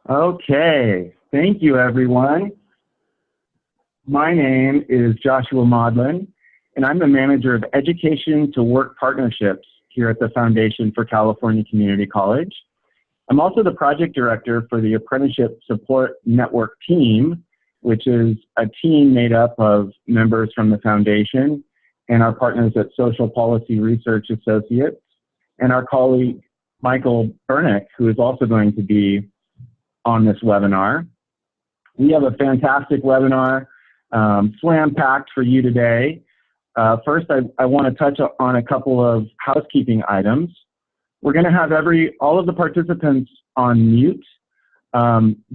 Okay, thank you everyone. My name is Joshua Maudlin, and I'm the manager of Education to Work Partnerships here at the Foundation for California Community College. I'm also the project director for the Apprenticeship Support Network team, which is a team made up of members from the Foundation and our partners at Social Policy Research Associates, and our colleague Michael Bernick, who is also going to be on this webinar. We have a fantastic webinar slam-packed for you today. First, I want to touch on a couple of housekeeping items. We're going to have all of the participants on mute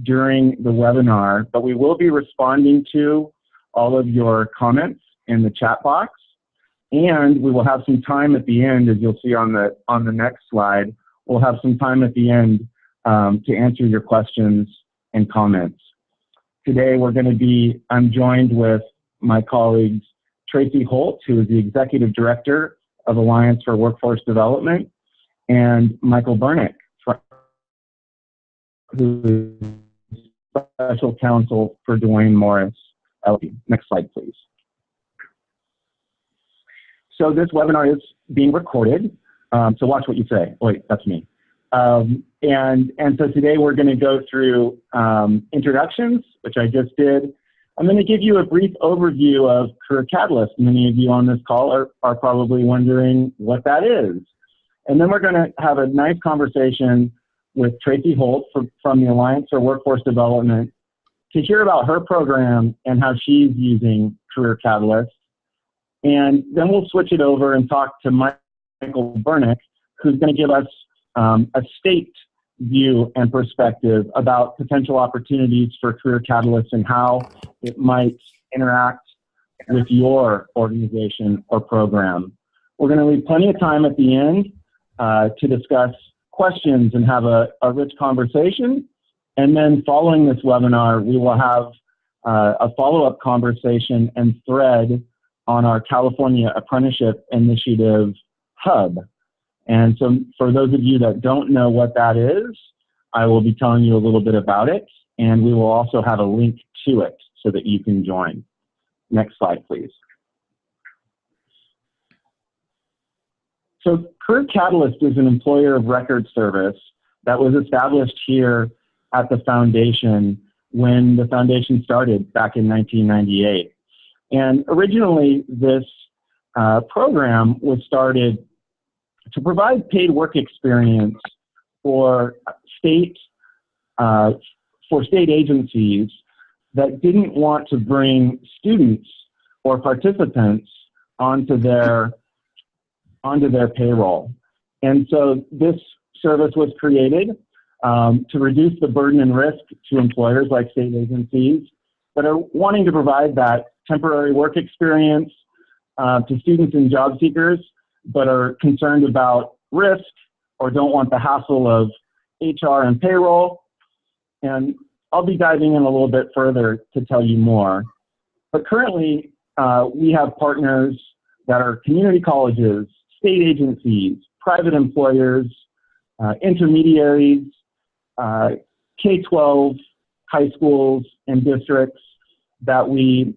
during the webinar, but we will be responding to all of your comments in the chat box, and we will have some time at the end, as you'll see on the next slide. We'll have some time at the end to answer your questions and comments. Today I'm joined with my colleagues Tracy Holt, who is the Executive Director of Alliance for Workforce Development, and Michael Bernick, who is Special Counsel for Duane Morris LP. Next slide, please. So this webinar is being recorded, so watch what you say. Oh, wait, that's me. And so today we're going to go through introductions, which I just did. I'm going to give you a brief overview of Career Catalyst. Many of you on this call are probably wondering what that is. And then we're going to have a nice conversation with Tracy Holt from the Alliance for Workforce Development to hear about her program and how she's using Career Catalyst. And then we'll switch it over and talk to Michael Bernick, who's going to give us a state view and perspective about potential opportunities for Career Catalyst and how it might interact with your organization or program. We're going to leave plenty of time at the end to discuss questions and have a rich conversation. And then following this webinar, we will have a follow-up conversation and thread on our California Apprenticeship Initiative Hub. And so for those of you that don't know what that is, I will be telling you a little bit about it, and we will also have a link to it so that you can join. Next slide, please. So Career Catalyst is an employer of record service that was established here at the Foundation when the Foundation started back in 1998. And originally this program was started to provide paid work experience for state agencies that didn't want to bring students or participants onto their payroll. And so this service was created to reduce the burden and risk to employers like state agencies that are wanting to provide that temporary work experience to students and job seekers, but are concerned about risk or don't want the hassle of HR and payroll. And I'll be diving in a little bit further to tell you more. But currently, we have partners that are community colleges, state agencies, private employers, intermediaries, K-12 high schools and districts that we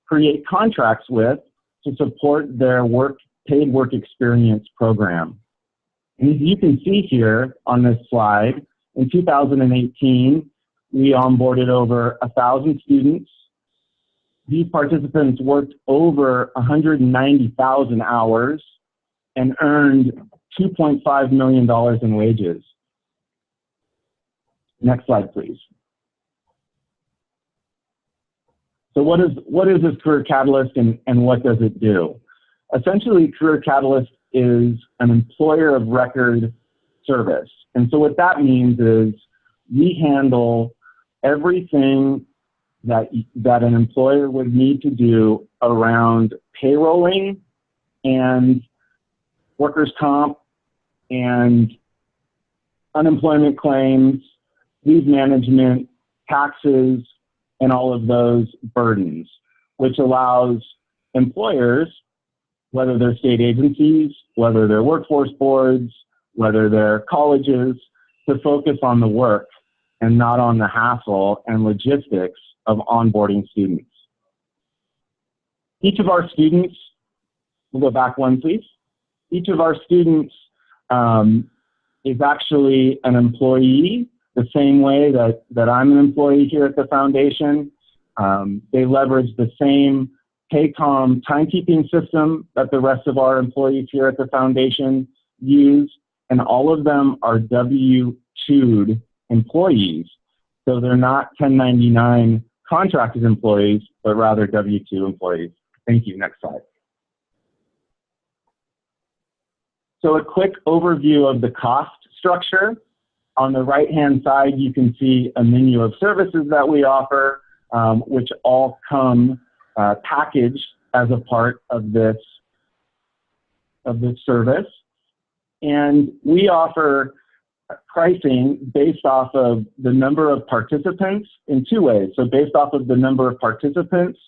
create contracts with to support their paid work experience program. And as you can see here on this slide, in 2018, we onboarded over 1,000 students. These participants worked over 190,000 hours and earned $2.5 million in wages. Next slide, please. So what is this Career Catalyst and what does it do? Essentially, Career Catalyst is an employer of record service. And so what that means is we handle everything that an employer would need to do around payrolling and workers' comp and unemployment claims, leave management, taxes, and all of those burdens, which allows employers, whether they're state agencies, whether they're workforce boards, whether they're colleges, to focus on the work and not on the hassle and logistics of onboarding students. Each of our students, we'll go back one, please. Each of our students is actually an employee the same way that I'm an employee here at the foundation. They leverage the same Paycom timekeeping system that the rest of our employees here at the foundation use, and all of them are W-2'd employees. So they're not 1099 contracted employees, but rather W-2 employees. Thank you. Next slide. So a quick overview of the cost structure. On the right-hand side, you can see a menu of services that we offer, which all come packaged as a part of this service. And we offer pricing based off of the number of participants in two ways. So based off of the number of participants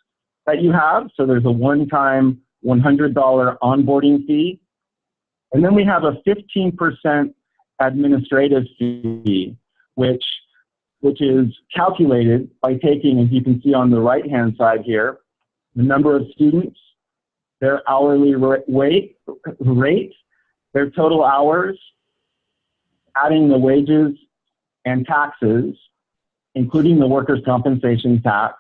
that you have, so there's a one-time $100 onboarding fee. And then we have a 15% administrative fee, which is calculated by taking, as you can see on the right-hand side here, the number of students, their hourly rate, their total hours, adding the wages and taxes, including the workers' compensation tax,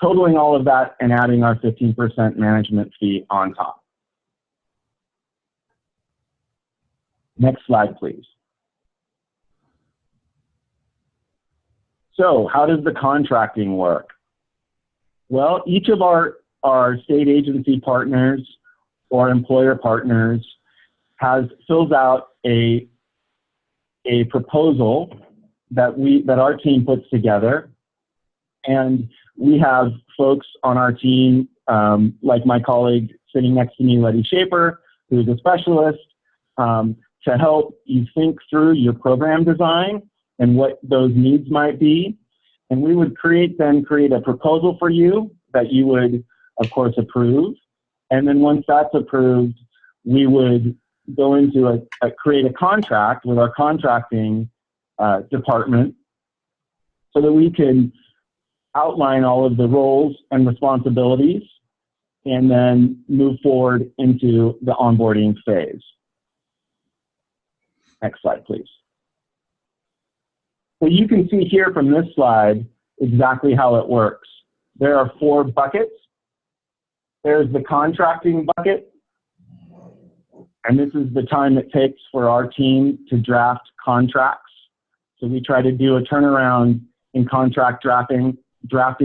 totaling all of that and adding our 15% management fee on top. Next slide, please. So how does the contracting work? Well, each of our state agency partners or employer partners fills out a proposal that our team puts together, and we have folks on our team, like my colleague sitting next to me, Letty Shaper, who's a specialist, to help you think through your program design and what those needs might be. And we would then create a proposal for you that you would, of course, approve. And then once that's approved, we would go into create a contract with our contracting department so that we can outline all of the roles and responsibilities and then move forward into the onboarding phase. Next slide, please. So you can see here from this slide exactly how it works. There are 4 buckets. There's the contracting bucket, and this is the time it takes for our team to draft contracts. So we try to do a turnaround in contract drafting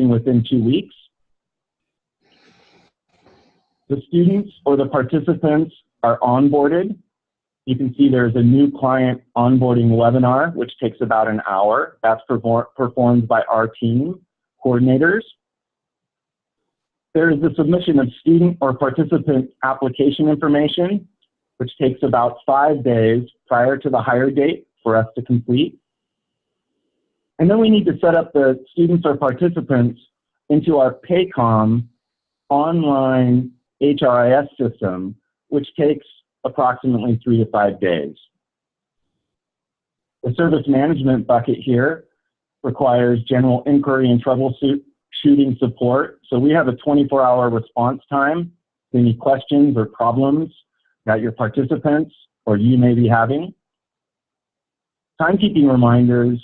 within 2 weeks. The students or the participants are onboarded. You can see there's a new client onboarding webinar, which takes about an hour. That's performed by our team coordinators. There is the submission of student or participant application information, which takes about 5 days prior to the hire date for us to complete. And then we need to set up the students or participants into our Paycom online HRIS system, which takes approximately 3 to 5 days. The service management bucket here requires general inquiry and troubleshooting support. So we have a 24-hour response time to any questions or problems that your participants or you may be having. Timekeeping reminders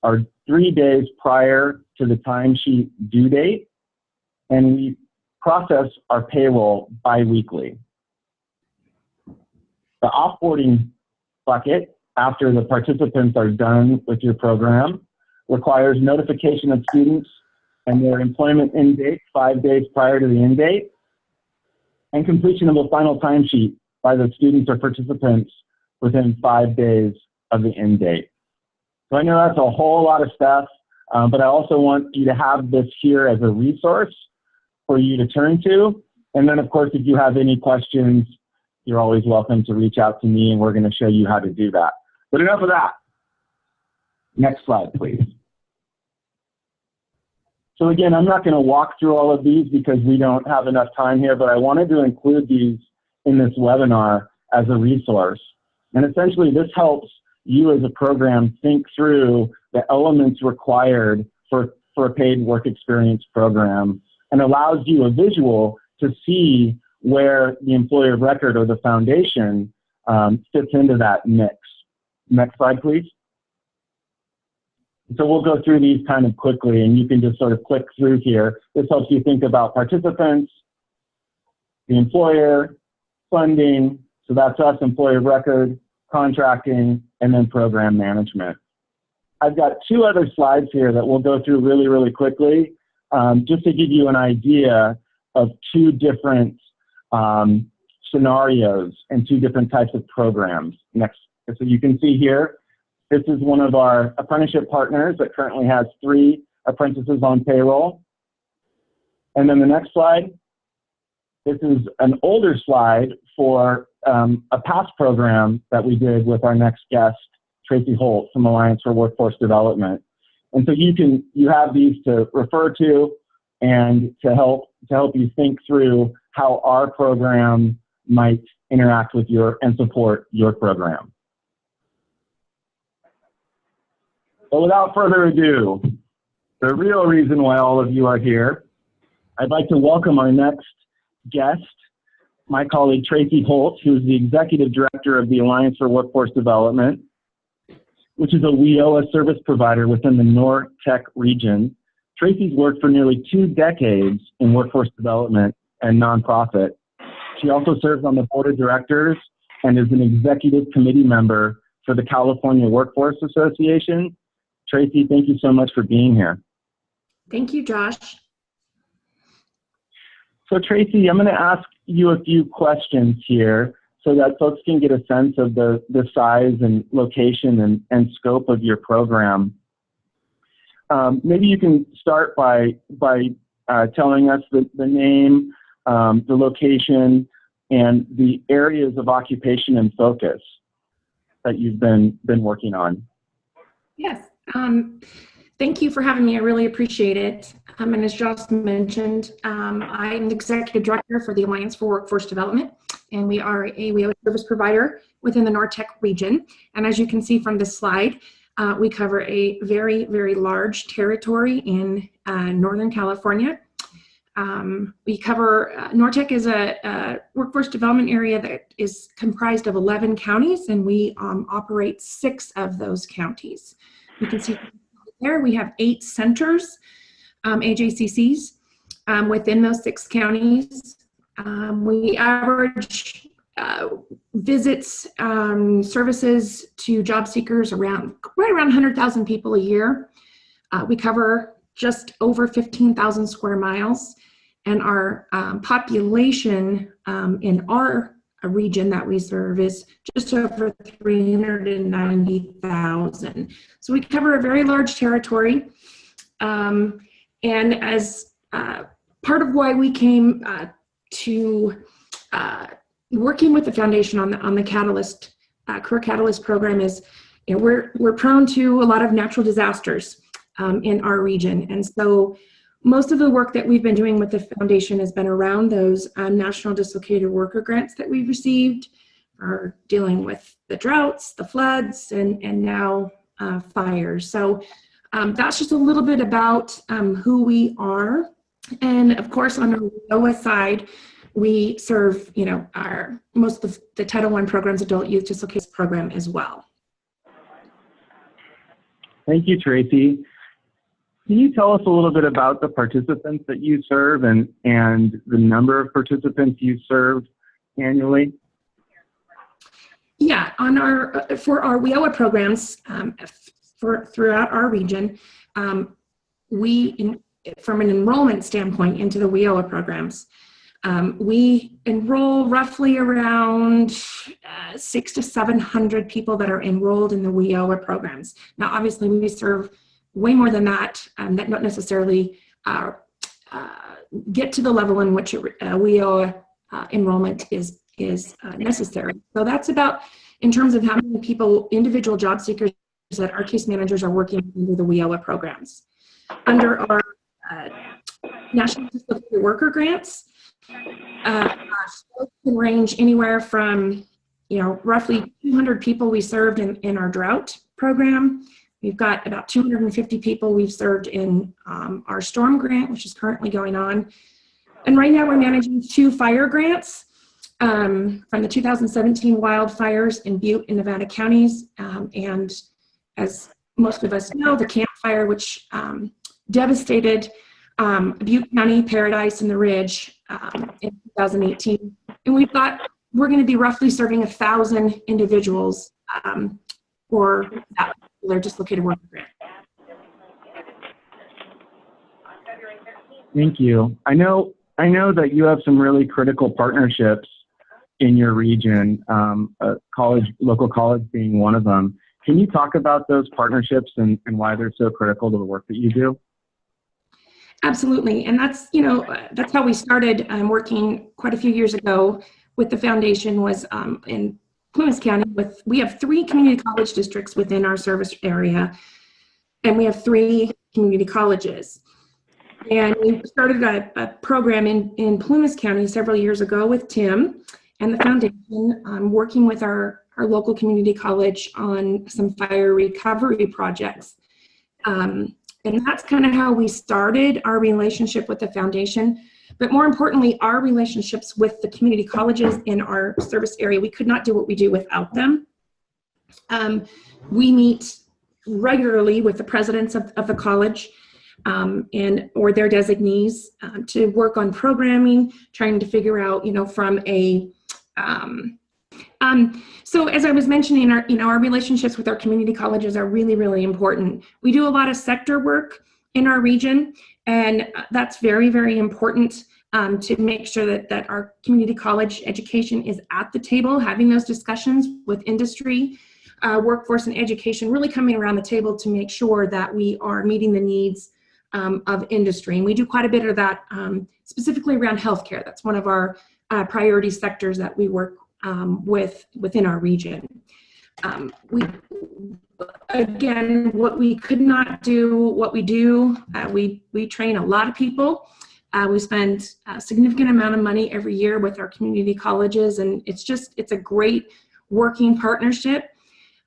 are 3 days prior to the timesheet due date, and we process our payroll bi-weekly. The offboarding bucket, after the participants are done with your program, requires notification of students and their employment end date 5 days prior to the end date, and completion of a final timesheet by the students or participants within 5 days of the end date. So I know that's a whole lot of stuff, but I also want you to have this here as a resource for you to turn to. And then, of course, if you have any questions, you're always welcome to reach out to me, and we're going to show you how to do that. But enough of that. Next slide, please. So again, I'm not going to walk through all of these because we don't have enough time here, but I wanted to include these in this webinar as a resource. And essentially, this helps you as a program think through the elements required for a paid work experience program, and allows you a visual to see where the employer of record or the foundation fits into that mix. Next slide, please. So we'll go through these kind of quickly, and you can just sort of click through here. This helps you think about participants, the employer, funding, so that's us, employer of record, contracting, and then program management. I've got two other slides here that we'll go through really, really quickly, just to give you an idea of two different scenarios and two different types of programs. Next, so you can see here, this is one of our apprenticeship partners that currently has 3 apprentices on payroll. And then the next slide, this is an older slide for a past program that we did with our next guest, Tracy Holt from Alliance for Workforce Development. And so you have these to refer to and to help you think through how our program might interact with and support your program. But without further ado, the real reason why all of you are here, I'd like to welcome our next guest, my colleague Tracy Holt, who is the Executive Director of the Alliance for Workforce Development, which is a WIOA service provider within the NORTEC region. Tracy's worked for nearly 2 decades in workforce development and nonprofit. She also serves on the board of directors and is an executive committee member for the California Workforce Association. Tracy, thank you so much for being here. Thank you, Josh. So Tracy, I'm going to ask you a few questions here so that folks can get a sense of the size and location and scope of your program. Maybe you can start by telling us the name, the location, and the areas of occupation and focus that you've been working on. Yes. Thank you for having me. I really appreciate it. And as Josh mentioned, I'm the Executive Director for the Alliance for Workforce Development, and we are a WIOA service provider within the NORTEC region. And as you can see from this slide, we cover a very, very large territory in Northern California. We cover, NORTEC is a workforce development area that is comprised of 11 counties, and we operate 6 of those counties. You can see there we have 8 centers, AJCCs, within those 6 counties. We average visits, services to job seekers right around 100,000 people a year. We cover just over 15,000 square miles, and our population in our region that we serve is just over 390,000. So we cover a very large territory, and as part of why we came to working with the foundation on the Catalyst Career Catalyst program is, you know, we're prone to a lot of natural disasters in our region, and so most of the work that we've been doing with the foundation has been around those National Dislocated Worker grants that we've received, are dealing with the droughts, the floods, and now fires. So that's just a little bit about who we are. And of course, on the WIOA side, we serve, you know, most of the Title I programs, Adult Youth Dislocated program as well. Thank you, Tracy. Can you tell us a little bit about the participants that you serve and the number of participants you serve annually? Yeah, on for our WIOA programs throughout our region, from an enrollment standpoint into the WIOA programs, we enroll roughly around 600 to 700 people that are enrolled in the WIOA programs. Now, obviously, we serve way more than that, that don't necessarily get to the level in which WIOA enrollment is necessary. So that's about, in terms of how many people, individual job seekers that our case managers are working under the WIOA programs. Under our National Dislocated Worker grants, can range anywhere from, roughly 200 people we served in our drought program. We've got about 250 people we've served in our storm grant, which is currently going on. And right now we're managing 2 fire grants from the 2017 wildfires in Butte and Nevada counties. And as most of us know, the Camp Fire, which devastated Butte County, Paradise, and the Ridge in 2018. And we've got, we're going to be roughly serving 1,000 individuals for that particular dislocated worker grant. Thank you. I know that you have some really critical partnerships in your region, local college being one of them. Can you talk about those partnerships and why they're so critical to the work that you do? Absolutely, and that's, that's how we started working quite a few years ago with the foundation. Was in Plumas County. We have 3 community college districts within our service area, and we have 3 community colleges. And we started a program in Plumas County several years ago with Tim and the foundation, working with our local community college on some fire recovery projects. And that's kind of how we started our relationship with the foundation. But more importantly, our relationships with the community colleges in our service area. We could not do what we do without them. We meet regularly with the presidents of the college or their designees to work on programming, trying to figure out, from a so as I was mentioning, our relationships with our community colleges are really, really important. We do a lot of sector work in our region, and that's very, very important to make sure that our community college education is at the table, having those discussions with industry, workforce, and education, really coming around the table to make sure that we are meeting the needs of industry. And we do quite a bit of that specifically around healthcare. That's one of our priority sectors that we work within our region. Again, what we could not do, what we do, we train a lot of people. We spend a significant amount of money every year with our community colleges, and it's a great working partnership.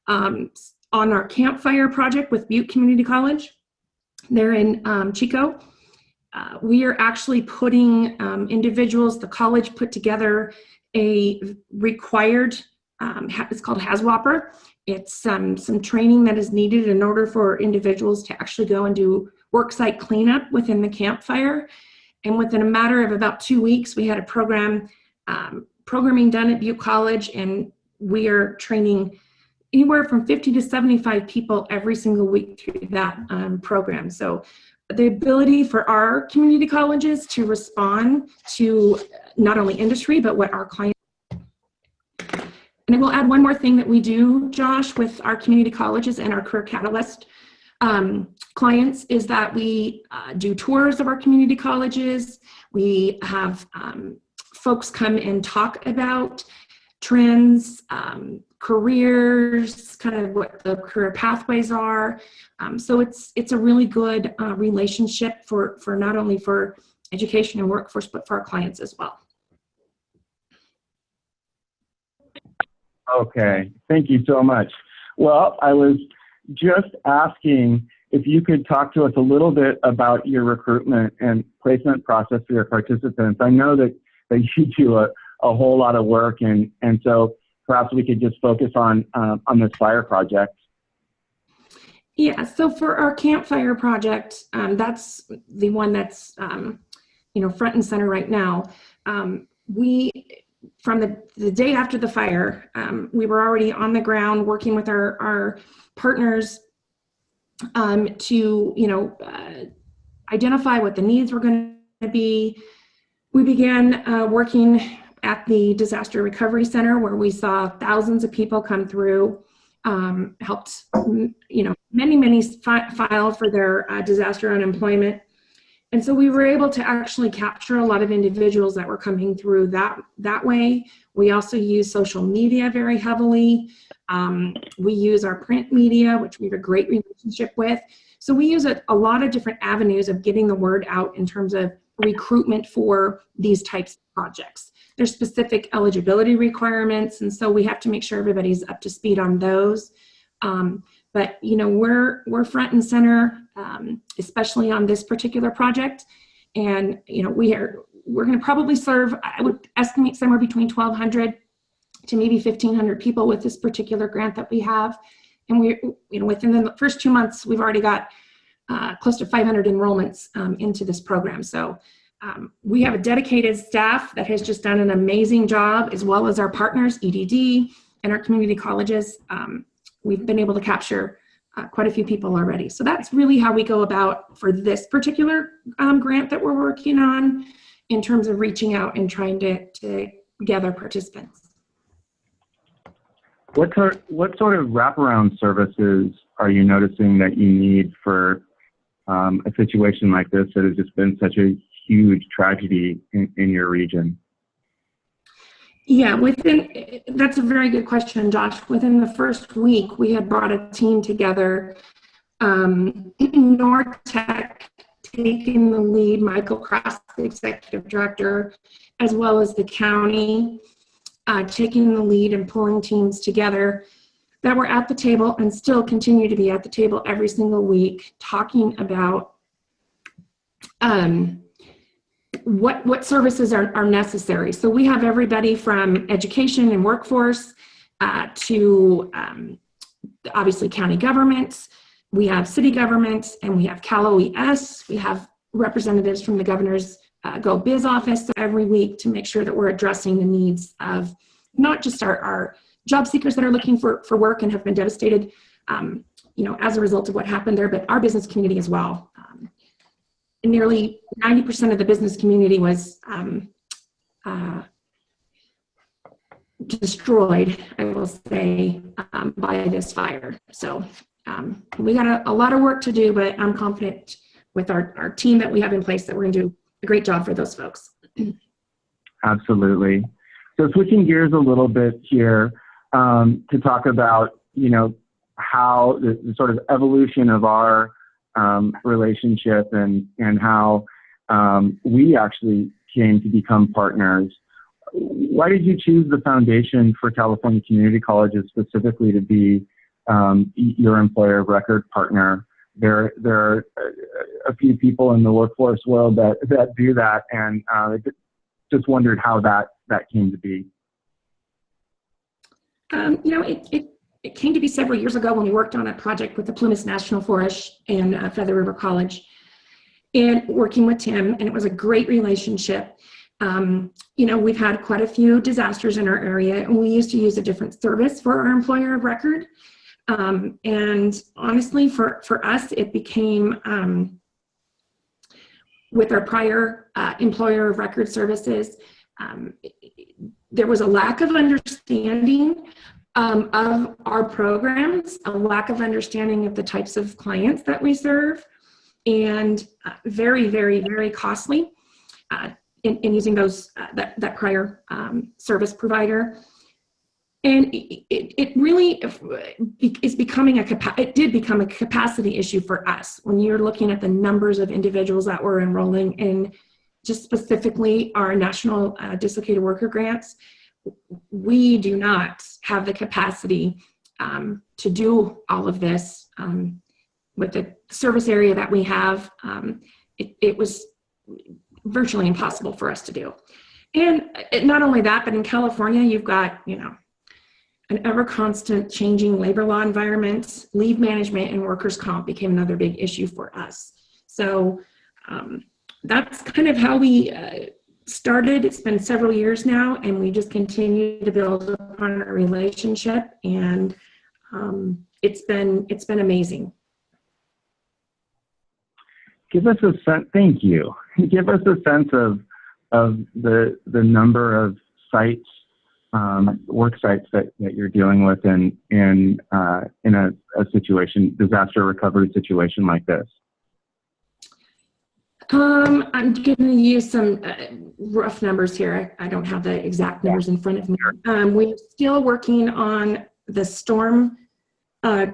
On our campfire project with Butte Community College, they're in Chico. We are actually putting individuals, the college put together a required, it's called HAZWOPER. It's some training that is needed in order for individuals to actually go and do worksite cleanup within the campfire. And within a matter of about 2 weeks, we had a programming done at Butte College, and we are training anywhere from 50 to 75 people every single week through that program. So the ability for our community colleges to respond to not only industry, but what our clients. And I will add one more thing that we do, Josh, with our community colleges and our Career Catalyst clients is that we do tours of our community colleges. We have folks come and talk about trends, careers, kind of what the career pathways are. So it's a really good relationship for not only for education and workforce, but for our clients as well. Okay, thank you so much. Well, I was just asking if you could talk to us a little bit about your recruitment and placement process for your participants. I know that you do a whole lot of work, and so perhaps we could just focus on this fire project. Yeah, so for our campfire project, that's the one that's front and center right now. From the day after the fire, we were already on the ground working with our partners to identify what the needs were going to be. We began working at the Disaster Recovery Center, where we saw thousands of people come through, helped, many filed for their disaster unemployment. And so we were able to actually capture a lot of individuals that were coming through that way. We also use social media very heavily. We use our print media, which we have a great relationship with. So we use a lot of different avenues of getting the word out in terms of recruitment for these types of projects. There's specific eligibility requirements, and so we have to make sure everybody's up to speed on those. But you know, we're front and center, especially on this particular project. And you know, we're going to probably serve, I would estimate, somewhere between 1,200 to maybe 1,500 people with this particular grant that we have. And we, you know, within the first 2 months, we've already got close to 500 enrollments into this program. So we have a dedicated staff that has just done an amazing job, as well as our partners, EDD, and our community colleges. We've been able to capture quite a few people already. So that's really how we go about for this particular grant that we're working on, in terms of reaching out and trying to gather participants. What sort of wraparound services are you noticing that you need for a situation like this that has just been such a huge tragedy in your region? Yeah, that's a very good question, Josh. Within the first week, we had brought a team together, Nortec taking the lead, Michael Cross, the executive director, as well as the county, taking the lead and pulling teams together that were at the table and still continue to be at the table every single week, talking about what services are necessary. So we have everybody from education and workforce to obviously county governments. We have city governments, and we have Cal OES. We have representatives from the governor's Go Biz office every week to make sure that we're addressing the needs of not just our job seekers that are looking for work and have been devastated, you know, as a result of what happened there, but our business community as well. Nearly 90% of the business community was destroyed, I will say, by this fire. So we got a lot of work to do, but I'm confident with our team that we have in place that we're going to do a great job for those folks. Absolutely. So switching gears a little bit here to talk about, you know, how the sort of evolution of our relationship and how we actually came to become partners. Why did you choose the Foundation for California Community Colleges specifically to be your employer of record partner? There are a few people in the workforce world that do that, and just wondered how that came to be. You know, it came to be several years ago when we worked on a project with the Plumas National Forest and Feather River College, and working with Tim, and it was a great relationship. You know, we've had quite a few disasters in our area, and we used to use a different service for our employer of record. And honestly, for us, it became, with our prior employer of record services, there was a lack of understanding of our programs, a lack of understanding of the types of clients that we serve, and very, very, very costly in using those that prior service provider. And it really is becoming it did become a capacity issue for us when you're looking at the numbers of individuals that were enrolling in just specifically our national dislocated worker grants. We do not have the capacity to do all of this with the service area that we have. It was virtually impossible for us to do. And not only that, but in California, you've got, you know, an ever constant changing labor law environment. Leave management and workers' comp became another big issue for us. So that's kind of how we started. It's been several years now, and we just continue to build upon our relationship, and it's been amazing. Give us a sense. Thank you. Give us a sense of the number of sites, work sites that you're dealing with in a situation, disaster recovery situation like this. I'm giving you some rough numbers here. I don't have the exact numbers in front of me. We're still working on the storm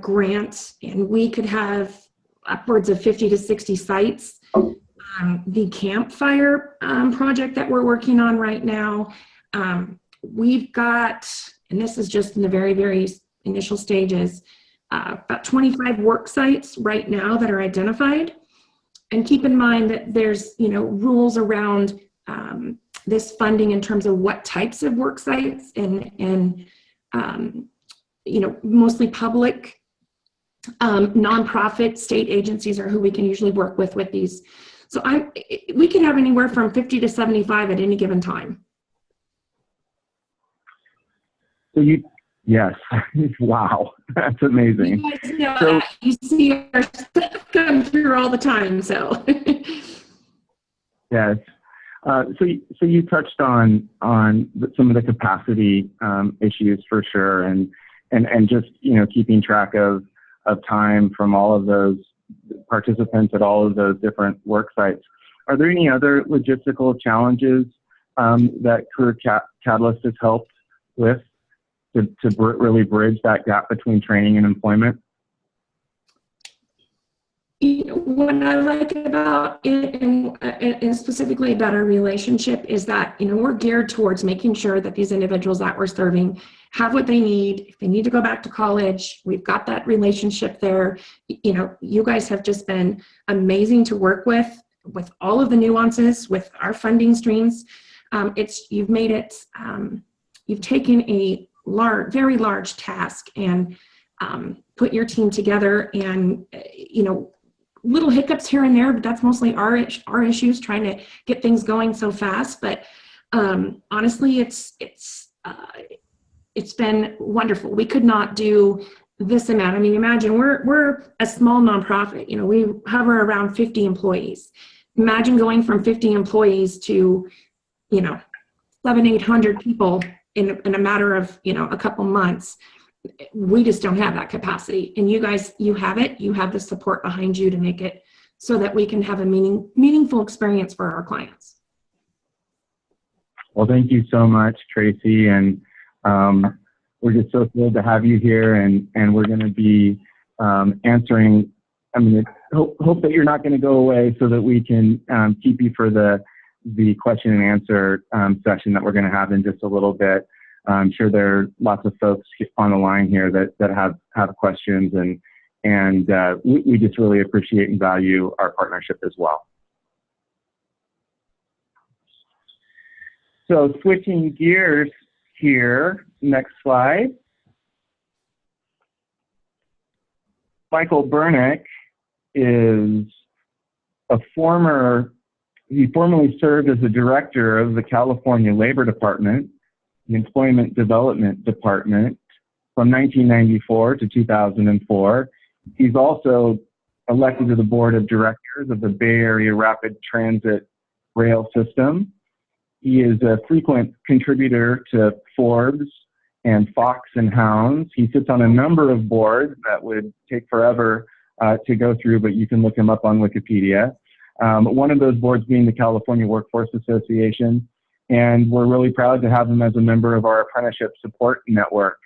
grant, and we could have upwards of 50 to 60 sites The campfire project that we're working on right now, we've got, and this is just in the very, very initial stages, about 25 work sites right now that are identified. And keep in mind that there's, rules around this funding in terms of what types of work sites and mostly public, nonprofit, state agencies are who we can usually work with these. So we can have anywhere from 50 to 75 at any given time. So yes, wow, that's amazing. You guys know that. You see our stuff come through all the time, so. Yes. So you touched on some of the capacity issues for sure, and just keeping track of time from all of those participants at all of those different work sites. Are there any other logistical challenges that Career Catalyst has helped with to really bridge that gap between training and employment? What I like about it, and specifically about our relationship, is that we're geared towards making sure that these individuals that we're serving have what they need. If they need to go back to college, we've got that relationship there. You guys have just been amazing to work with all of the nuances with our funding streams. You've made it. You've taken a very large task and put your team together, and little hiccups here and there, but that's mostly our issues trying to get things going so fast. But honestly, it's been wonderful. We could not do this amount. I mean, imagine we're a small nonprofit. We hover around 50 employees. Imagine going from 50 employees to 700-800 people in a matter of a couple months. We just don't have that capacity, and you guys, you have it. You have the support behind you to make it so that we can have a meaningful experience for our clients. Well, thank you so much, Tracy, and we're just so thrilled to have you here, and we're going to be answering. Hope that you're not going to go away, so that we can keep you for the question and answer session that we're going to have in just a little bit. I'm sure there are lots of folks on the line here that have questions, and we just really appreciate and value our partnership as well. So switching gears here, next slide. Michael Bernick is he formerly served as the director of the California Labor Department, the Employment Development Department, from 1994 to 2004. He's also elected to the board of directors of the Bay Area Rapid Transit Rail System. He is a frequent contributor to Forbes and Fox and Hounds. He sits on a number of boards that would take forever to go through, but you can look him up on Wikipedia. One of those boards being the California Workforce Association. And we're really proud to have him as a member of our apprenticeship support network.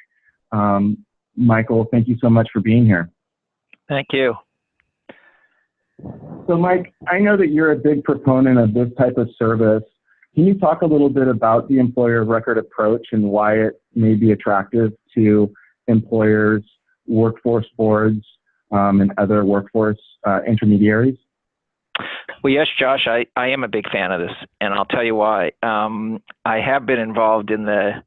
Michael, thank you so much for being here. Thank you. So Mike, I know that you're a big proponent of this type of service. Can you talk a little bit about the employer of record approach and why it may be attractive to employers, workforce boards, and other workforce intermediaries? Well, yes, Josh, I am a big fan of this, and I'll tell you why. I have been involved in the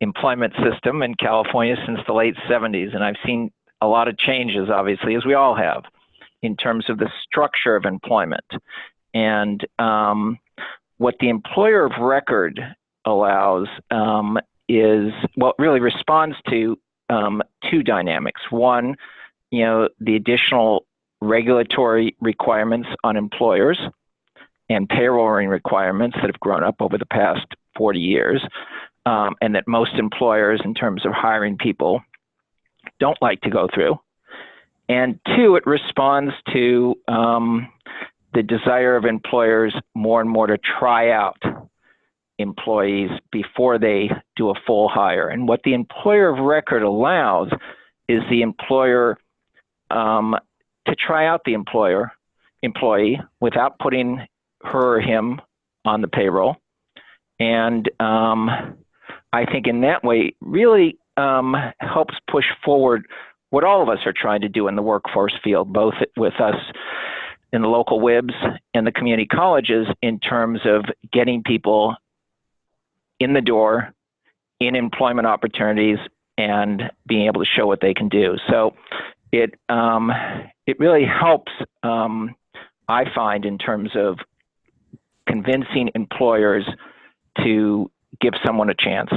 employment system in California since the late 70s, and I've seen a lot of changes, obviously, as we all have, in terms of the structure of employment. And what the employer of record allows is, well, it really responds to two dynamics. One, the additional regulatory requirements on employers and payrolling requirements that have grown up over the past 40 years, and that most employers, in terms of hiring people, don't like to go through. And two, it responds to the desire of employers more and more to try out employees before they do a full hire. And what the employer of record allows is the employer to try out the employer employee without putting her or him on the payroll. And I think in that way really helps push forward what all of us are trying to do in the workforce field, both with us in the local WIBs and the community colleges, in terms of getting people in the door, in employment opportunities, and being able to show what they can do. So it really helps, I find, in terms of convincing employers to give someone a chance,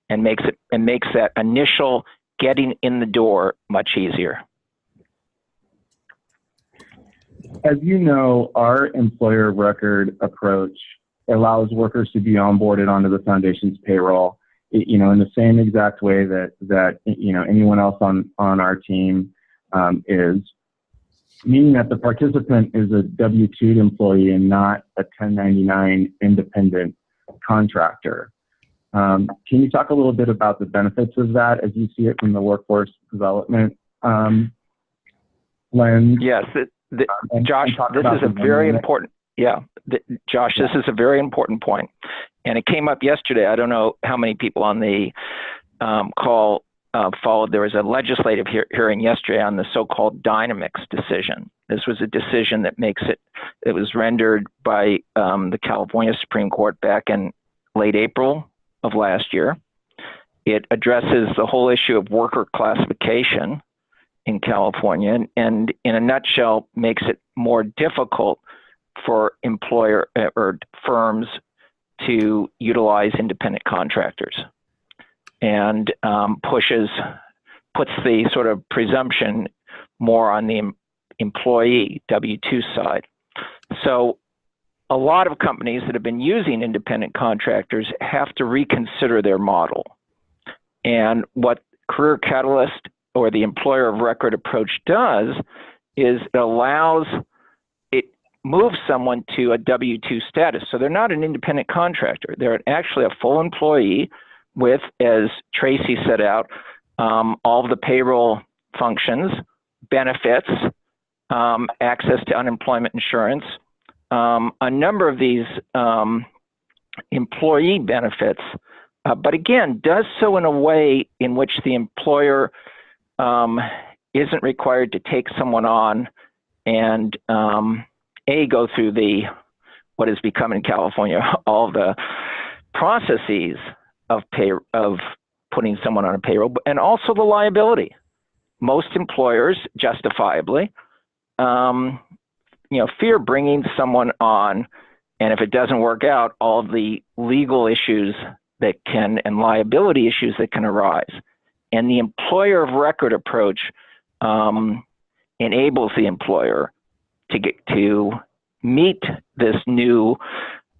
and makes that initial getting in the door much easier. As you know, our employer of record approach allows workers to be onboarded onto the foundation's payroll, in the same exact way that anyone else on our team is, meaning that the participant is a W-2 employee and not a 1099 independent contractor. Can you talk a little bit about the benefits of that as you see it from the workforce development lens? Yes, Josh, this is a very important. Yeah, Josh, this is a very important point, and it came up yesterday. I don't know how many people on the call followed. There was a legislative hearing yesterday on the so-called Dynamics decision. This was a decision that it was rendered by the California Supreme Court back in late April of last year. It addresses the whole issue of worker classification in California, and in a nutshell makes it more difficult for employer or firms to utilize independent contractors, and puts the sort of presumption more on the employee W-2 side. So a lot of companies that have been using independent contractors have to reconsider their model. And what Career Catalyst, or the employer of record approach, does is it moves someone to a W-2 status. So they're not an independent contractor. They're actually a full employee with, as Tracy set out, all of the payroll functions, benefits, access to unemployment insurance, a number of these employee benefits, but again, does so in a way in which the employer isn't required to take someone on and go through what has become in California all the processes of putting someone on a payroll, and also the liability. Most employers, justifiably, fear bringing someone on, and if it doesn't work out, all of the legal issues and liability issues that can arise. And the employer of record approach enables the employer to meet this new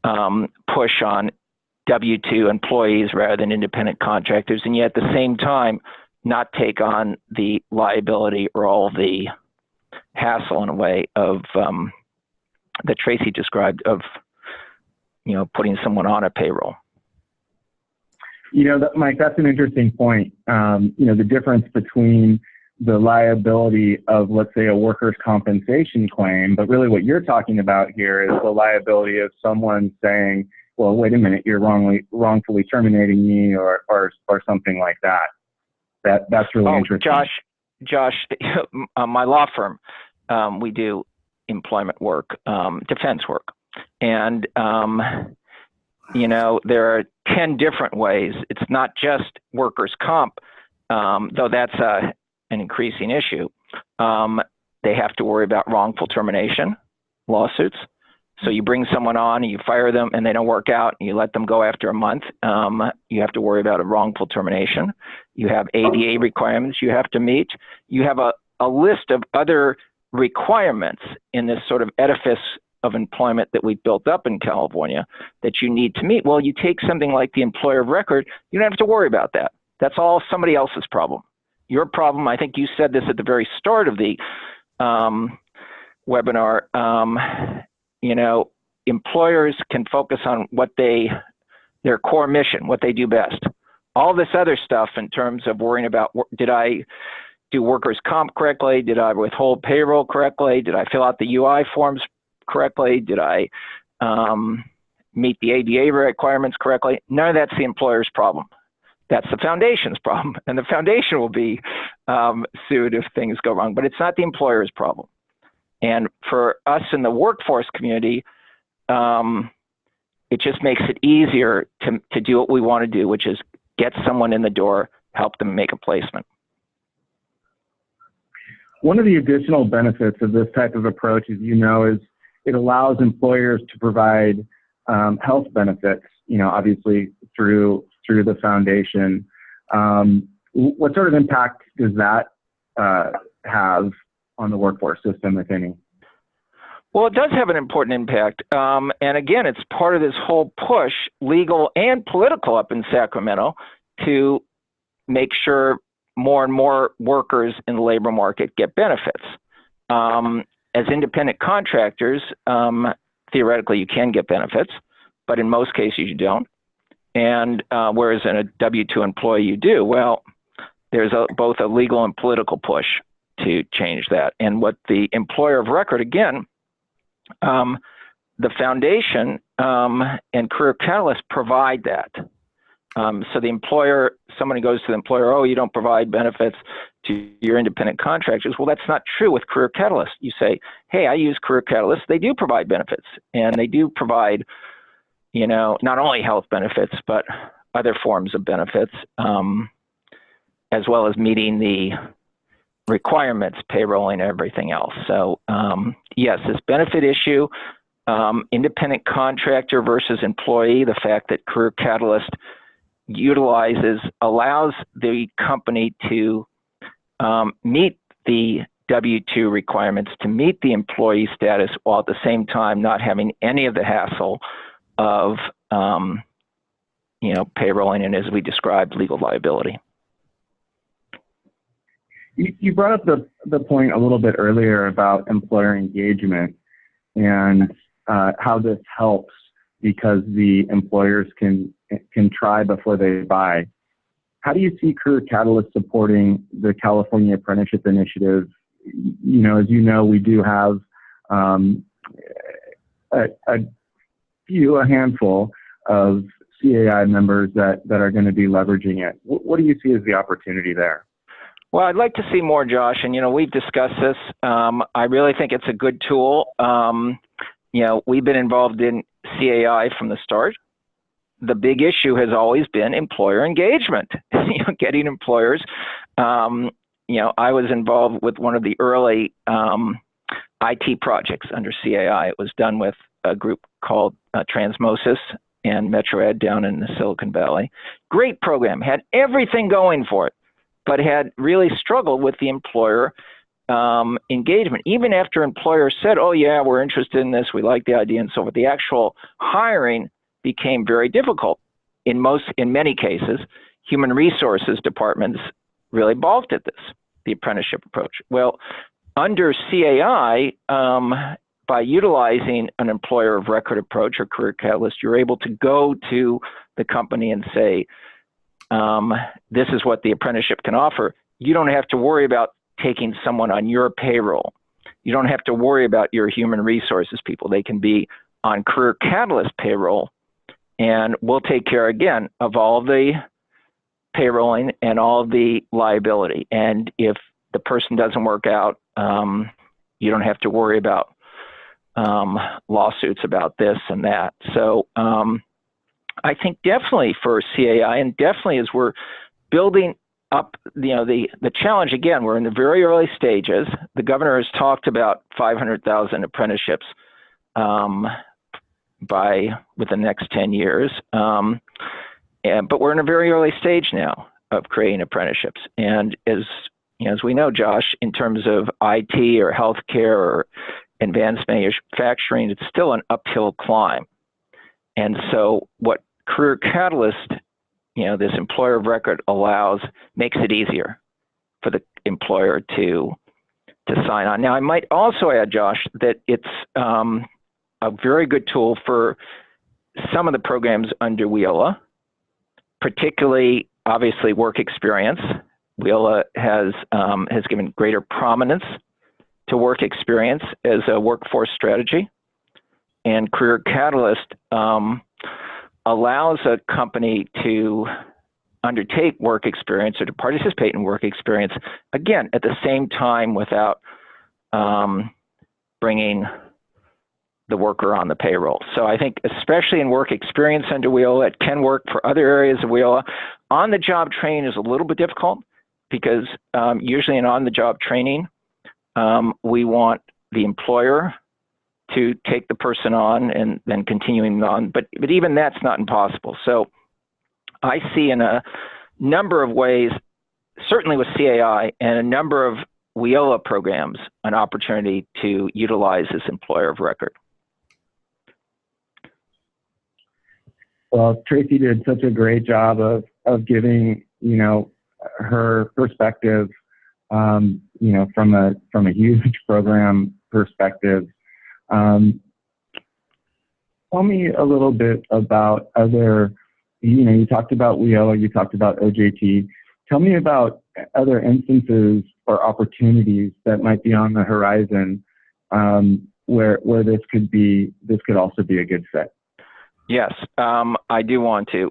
push on W-2 employees rather than independent contractors, and yet at the same time not take on the liability or all the hassle, in a way, of that Tracy described, of putting someone on a payroll. Mike, that's an interesting point. The difference between the liability of, let's say, a workers' compensation claim, but really what you're talking about here is the liability of someone saying, well, wait a minute, you're wrongfully terminating me, or something like that. That's really interesting. Josh, my law firm, we do employment work, defense work, and there are 10 different ways. It's not just workers' comp, though that's an increasing issue. They have to worry about wrongful termination lawsuits. So you bring someone on and you fire them and they don't work out and you let them go after a month. You have to worry about a wrongful termination. You have ADA requirements you have to meet. You have a list of other requirements in this sort of edifice of employment that we've built up in California that you need to meet. Well, you take something like the employer of record, you don't have to worry about that. That's all somebody else's problem. Your problem, I think you said this at the very start of the webinar, employers can focus on their core mission, what they do best. All this other stuff in terms of worrying about, did I do workers' comp correctly? Did I withhold payroll correctly? Did I fill out the UI forms correctly? Did I meet the ADA requirements correctly? None of that's the employer's problem. That's the foundation's problem, and the foundation will be sued if things go wrong, but it's not the employer's problem. And for us in the workforce community, it just makes it easier to do what we want to do, which is get someone in the door, help them make a placement. One of the additional benefits of this type of approach, as you know, is it allows employers to provide health benefits, obviously through the foundation. What sort of impact does that have on the workforce system, if any? Well, it does have an important impact. And again, it's part of this whole push, legal and political up in Sacramento, to make sure more and more workers in the labor market get benefits. As independent contractors, theoretically you can get benefits, but in most cases you don't. And whereas in a W-2 employee you do. Well, there's both a legal and political push to change that. And what the employer of record, again, the foundation and Career Catalyst provide that. So the employer, somebody goes to the employer, oh, you don't provide benefits to your independent contractors. Well, that's not true with Career Catalyst. You say, hey, I use Career Catalyst. They do provide benefits, and they do provide, not only health benefits, but other forms of benefits, as well as meeting the requirements, payrolling, everything else. So yes, this benefit issue, independent contractor versus employee, the fact that Career Catalyst allows the company to meet the W-2 requirements, to meet the employee status, while at the same time not having any of the hassle of payrolling and, as we described, legal liability. You brought up the point a little bit earlier about employer engagement and how this helps because the employers can try before they buy. How do you see Career Catalyst supporting the California Apprenticeship Initiative? As you know, we do have a handful of CAI members that are going to be leveraging it. What do you see as the opportunity there? Well, I'd like to see more, Josh, and we've discussed this. I really think it's a good tool. We've been involved in CAI from the start. The big issue has always been employer engagement. Getting employers. I was involved with one of the early IT projects under CAI. It was done with a group called Transmosis and MetroEd down in the Silicon Valley. Great program, had everything going for it, but had really struggled with the employer engagement. Even after employers said, oh yeah, we're interested in this, we like the idea and so forth, the actual hiring became very difficult. In many cases, human resources departments really balked at this, the apprenticeship approach. Well, under CAI, by utilizing an employer of record approach or Career Catalyst, you're able to go to the company and say, this is what the apprenticeship can offer. You don't have to worry about taking someone on your payroll. You don't have to worry about your human resources people. They can be on Career Catalyst payroll, and we'll take care, again, of all of the payrolling and all of the liability. And if the person doesn't work out, you don't have to worry about lawsuits about this and that. So I think definitely for CAI, and definitely as we're building up, the challenge, again, we're in the very early stages. The governor has talked about 500,000 apprenticeships with the next 10 years. But we're in a very early stage now of creating apprenticeships. And as we know, Josh, in terms of IT or healthcare or advanced manufacturing, it's still an uphill climb. And so what Career Catalyst, this employer of record makes it easier for the employer to sign on. Now, I might also add, Josh, that it's a very good tool for some of the programs under WIOLA, particularly, obviously, work experience. WIOLA has given greater prominence to work experience as a workforce strategy. And Career Catalyst allows a company to undertake work experience or to participate in work experience, again, at the same time without bringing the worker on the payroll. So I think especially in work experience under WIOLA, it can work for other areas of WIOLA. On-the-job training is a little bit difficult because usually in on-the-job training, we want the employer to take the person on and then continuing on, but even that's not impossible. So I see in a number of ways, certainly with CAI and a number of WIOLA programs, an opportunity to utilize this employer of record. Well, Tracy did such a great job of giving, her perspective, from a huge program perspective. Tell me a little bit about other, you talked about WIOLA, you talked about OJT. Tell me about other instances or opportunities that might be on the horizon where this could also be a good fit. Yes, I do want to.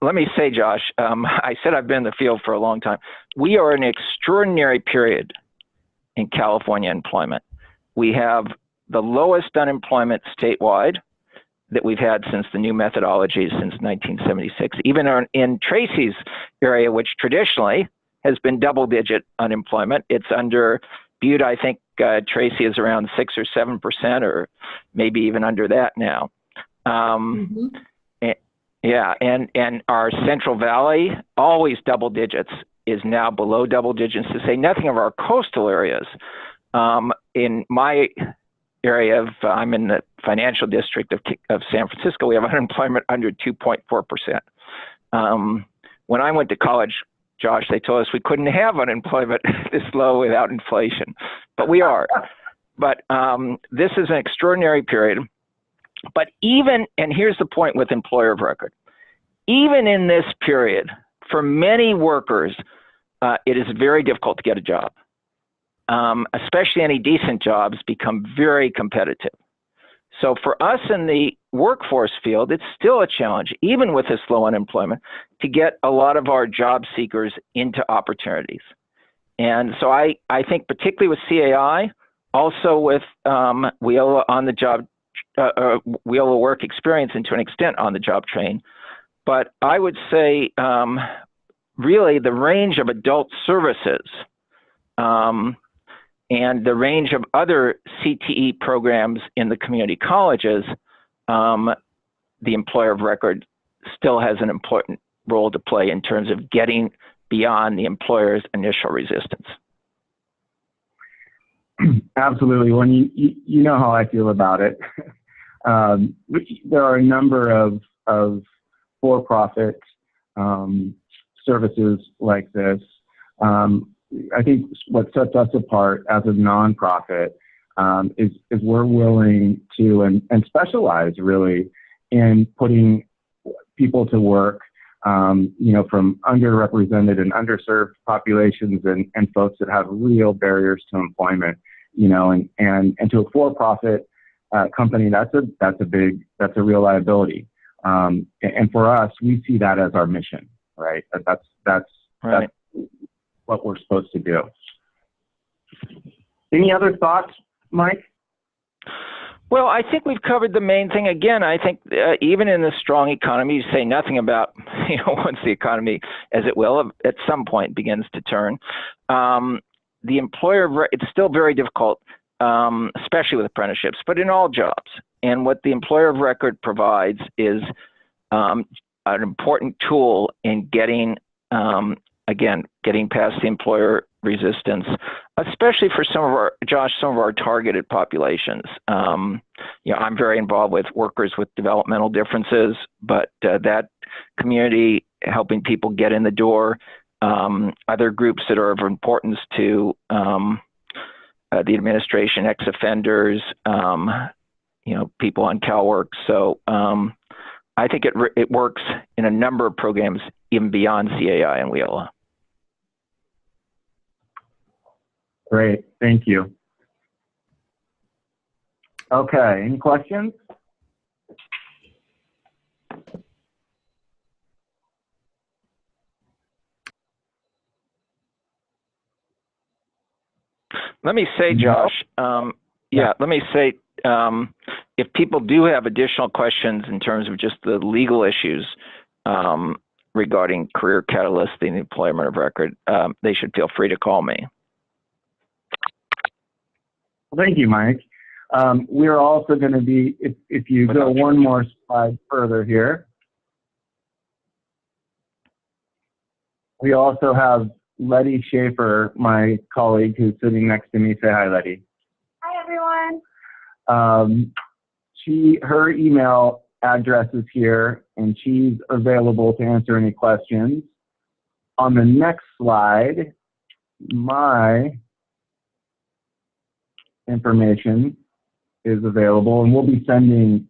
Let me say, Josh, I said I've been in the field for a long time. We are in an extraordinary period in California employment. We have the lowest unemployment statewide that we've had since the new methodology since 1976. Even in Tracy's area, which traditionally has been double-digit unemployment, it's under Butte, I think Tracy is around 6 or 7%, or maybe even under that now. Yeah, and our Central Valley, always double digits, is now below double digits, to say nothing of our coastal areas. In my area I'm in the financial district of San Francisco, we have unemployment under 2.4%. When I went to college, Josh, they told us we couldn't have unemployment this low without inflation, but we are. But this is an extraordinary period. But even, and here's the point with employer of record, even in this period, for many workers, it is very difficult to get a job. Especially any decent jobs become very competitive. So for us in the workforce field, it's still a challenge, even with this low unemployment, to get a lot of our job seekers into opportunities. And so I think particularly with CAI, also with WIOLA on the job, WIOLA work experience, and to an extent on the job train. But I would say really the range of adult services and the range of other CTE programs in the community colleges, the employer of record still has an important role to play in terms of getting beyond the employer's initial resistance. Absolutely. Well, you know how I feel about it. There are a number of for-profit services like this. I think what sets us apart as a nonprofit is we're willing to and specialize really in putting people to work, from underrepresented and underserved populations and folks that have real barriers to employment, and to a for-profit company, that's a real liability. And for us, we see that as our mission, right? That's right. That's what we're supposed to do. Any other thoughts, Mike? Well, I think we've covered the main thing. Again, I think even in a strong economy, you say nothing about, once the economy, as it will, at some point begins to turn. The employer, it's still very difficult, especially with apprenticeships, but in all jobs. And what the employer of record provides is an important tool in getting past the employer resistance, especially for some of our targeted populations. I'm very involved with workers with developmental differences, but that community, helping people get in the door, other groups that are of importance to the administration, ex-offenders, people on CalWORK. So I think it works in a number of programs even beyond CAI and WIOLA. Great, thank you. Okay, any questions? Let me say, Josh, let me say, if people do have additional questions in terms of just the legal issues regarding Career Catalyst, the employment of record, they should feel free to call me. Well, thank you, Mike. We're also going to be, if you go one more slide further here, we also have Letty Schaefer, my colleague who's sitting next to me. Say hi, Letty. Hi, everyone. Her email address is here, and she's available to answer any questions. On the next slide, my information is available, and we'll be sending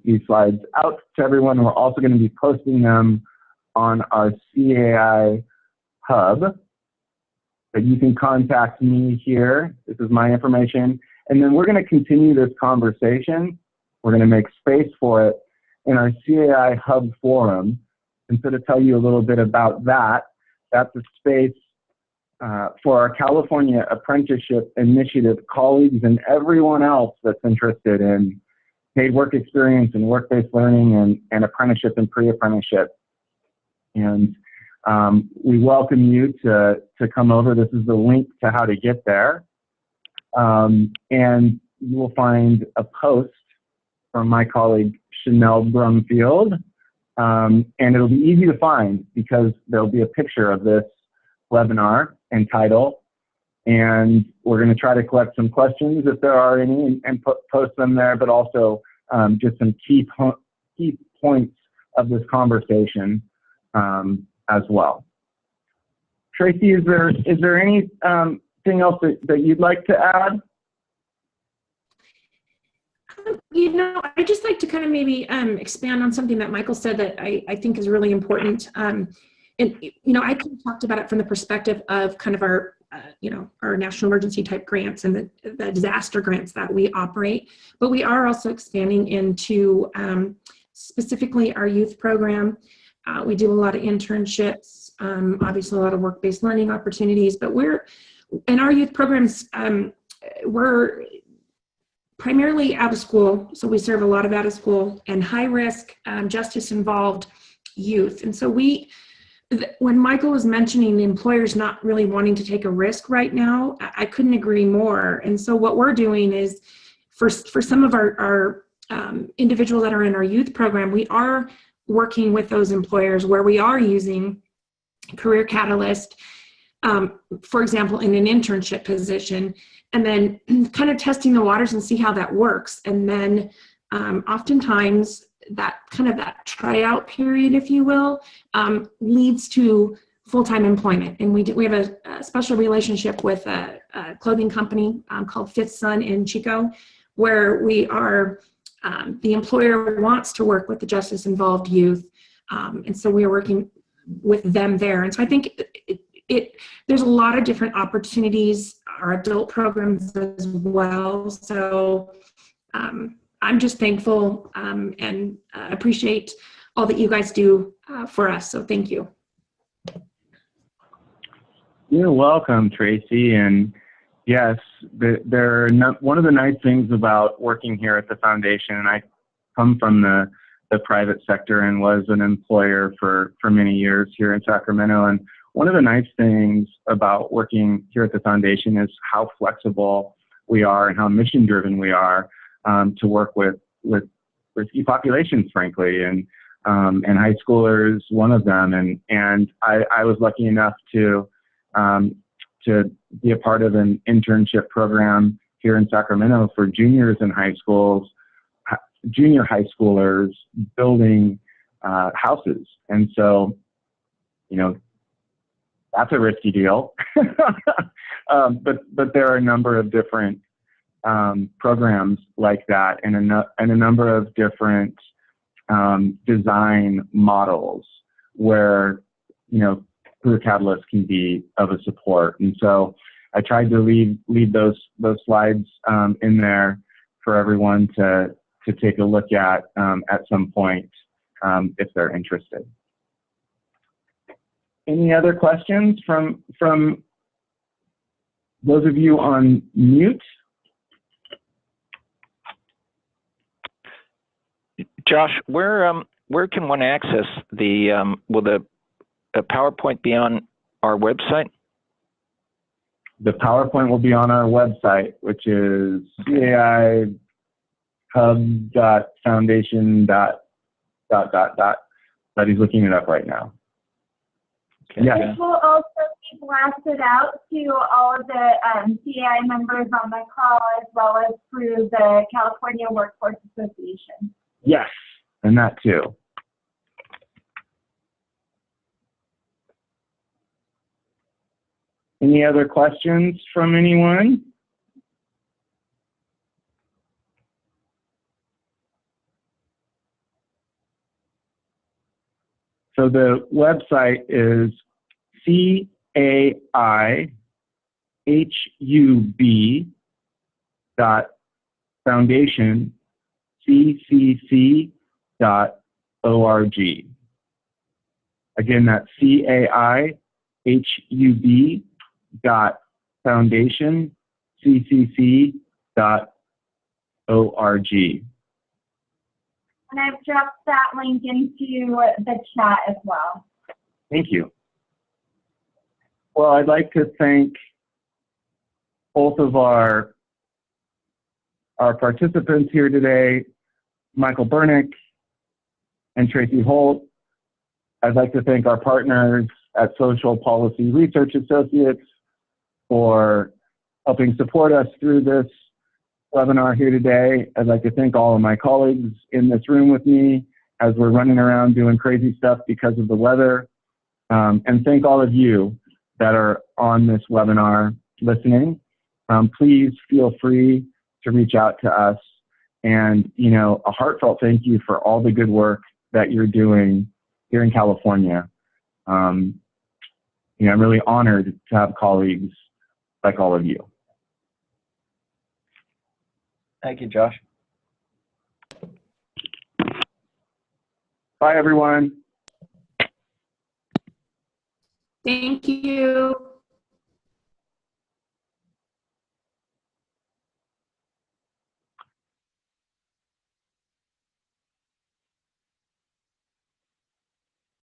these slides out to everyone. We're also going to be posting them on our CAI hub. But you can contact me here. This is my information. And then we're going to continue this conversation. We're going to make space for it in our CAI hub forum. And so to tell you a little bit about that, that's a space for our California Apprenticeship Initiative colleagues and everyone else that's interested in paid work experience and work-based learning and apprenticeship and pre-apprenticeship. And we welcome you to come over. This is the link to how to get there. And you will find a post from my colleague, Chanel Brumfield. And it'll be easy to find because there'll be a picture of this webinar and title. And we're going to try to collect some questions if there are any and post them there, but also just some key points of this conversation as well. Tracy, is there anything else that you'd like to add? You know, I'd just like to kind of maybe expand on something that Michael said that I think is really important. And, you know, I talked about it from the perspective of kind of our, you know, our national emergency type grants and the disaster grants that we operate. But we are also expanding into specifically our youth program. We do a lot of internships, obviously a lot of work-based learning opportunities, but in our youth programs, we're primarily out of school. So we serve a lot of out of school and high risk, justice involved youth. And so when Michael was mentioning the employers not really wanting to take a risk right now, I couldn't agree more. And so what we're doing is for some of our individuals that are in our youth program, we are working with those employers where we are using Career Catalyst, for example, in an internship position, and then kind of testing the waters and see how that works. And then oftentimes that tryout period, if you will, leads to full-time employment. And we have a special relationship with a clothing company called Fifth Son in Chico, where we are, the employer wants to work with the justice involved youth. And so we are working with them there. And so I think there's a lot of different opportunities, our adult programs as well. So I'm just thankful and appreciate all that you guys do for us. So thank you. You're welcome, Tracy. And yes, one of the nice things about working here at the foundation, and I come from the private sector and was an employer for many years here in Sacramento. And one of the nice things about working here at the foundation is how flexible we are and how mission driven we are to work with risky populations, frankly, and high schoolers, one of them. And I was lucky enough to be a part of an internship program here in Sacramento for juniors in high schools, junior high schoolers building houses. And so, you know, that's a risky deal. But there are a number of different programs like that, and a number of different design models where, you know, Career Catalyst can be of a support. And so I tried to leave those slides in there for everyone to take a look at some point if they're interested. Any other questions from those of you on mute? Josh, where can one access the, will the PowerPoint be on our website? The PowerPoint will be on our website, which is caihub.foundation. But he's looking it up right now. Okay. Yeah. This will also be blasted out to all of the CAI members on the call, as well as through the California Workforce Association. Yes, and that too. Any other questions from anyone? So the website is caihub.foundation.ccc.org. Again, that's caihub.foundation.ccc.org. And I've dropped that link into the chat as well. Thank you. Well, I'd like to thank both of our participants here today, Michael Bernick and Tracy Holt. I'd like to thank our partners at Social Policy Research Associates for helping support us through this webinar here today. I'd like to thank all of my colleagues in this room with me as we're running around doing crazy stuff because of the weather. And thank all of you that are on this webinar listening. Please feel free to reach out to us. And, you know, a heartfelt thank you for all the good work that you're doing here in California. You know, I'm really honored to have colleagues like all of you. Thank you, Josh. Bye, everyone. Thank you.